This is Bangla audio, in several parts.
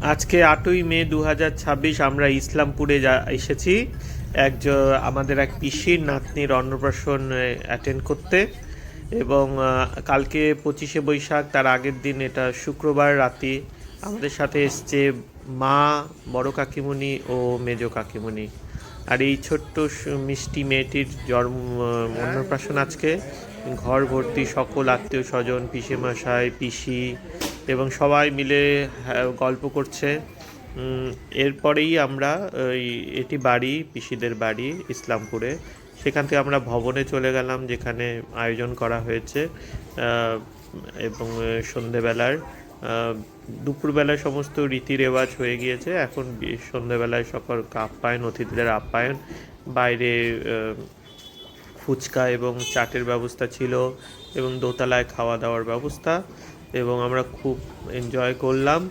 আজকে ৮ই মে ২০২৬ আমরা ইসলামপুরে এসেছি আমাদের এক পিসির নাতনির অন্নপ্রাশন অ্যাটেন্ড করতে। এবং কালকে ২৫শে বৈশাখ, তার আগের দিন, এটা শুক্রবার রাতে আমাদের সাথে এসছে মা, বড় কাকিমণি ও মেজ কাকিমণি। আর এই ছোট্ট মিষ্টি মেয়েটির অন্নপ্রাশন আজকে। ঘর ভর্তি সকল আত্মীয় স্বজন, পিসেমশাই, পিসি এবং সবাই মিলে গল্প করছে। এরপরেই আমরা এটি বাড়ি, পিসিদের বাড়ি ইসলামপুরে। সেখান থেকে আমরা ভবনে চলে গেলাম, যেখানে আয়োজন করা হয়েছে। এবং সন্ধেবেলার দুপুরবেলায় সমস্ত রীতি রেওয়াজ হয়ে গিয়েছে। এখন সন্ধেবেলায় সকল আপ্যায়ন, অতিথিদের আপ্যায়ন। বাইরে ফুচকা এবং চাটের ব্যবস্থা ছিল এবং দোতলায় খাওয়া দাওয়ার ব্যবস্থা, এবং আমরা খুব এনজয় করলাম।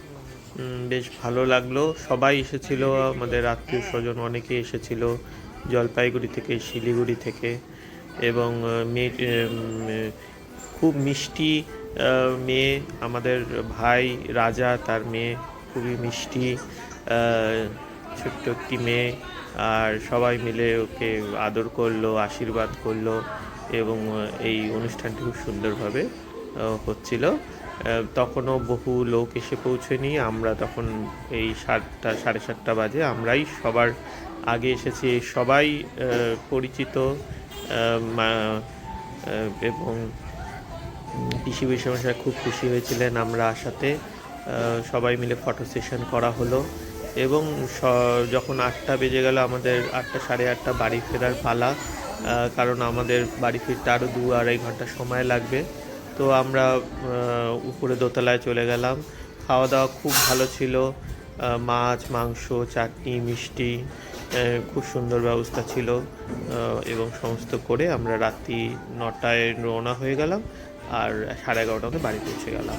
বেশ ভালো লাগলো। সবাই এসেছিল, আমাদের আত্মীয় স্বজন অনেকে এসেছিল, জলপাইগুড়ি থেকে, শিলিগুড়ি থেকে। এবং খুব মিষ্টি মেয়ে, আমাদের ভাই রাজা, তার মেয়ে খুবই মিষ্টি, ছোট্ট একটি মেয়ে। আর সবাই মিলে ওকে আদর করলো, আশীর্বাদ করলো, এবং এই অনুষ্ঠানটি খুব সুন্দরভাবে হচ্ছিল। তখনও বহু লোক এসে পৌঁছেনি। আমরা তখন এই 7টা, 7:30 বাজে, আমরাই সবার আগে এসেছি। সবাই পরিচিত, এবং পিসি পিসেমশাই খুব খুশি হয়েছিলেন আমরা আসাতে। সবাই মিলে ফটো সেশন করা হলো। এবং যখন 8টা বেজে গেল, আমাদের 8টা, 8:30 বাড়ি ফেরার পালা, কারণ আমাদের বাড়ি ফিরতে আরও 2-2.5 ঘন্টা সময় লাগবে। তো আমরা উপরে দোতলায় চলে গেলাম। খাওয়া দাওয়া খুব ভালো ছিল। মাছ, মাংস, চাটনি, মিষ্টি, খুব সুন্দর ব্যবস্থা ছিল। এবং সমস্ত করে আমরা রাত্রি 9টায় রওনা হয়ে গেলাম, আর 11:30 বাড়ি পৌঁছে গেলাম।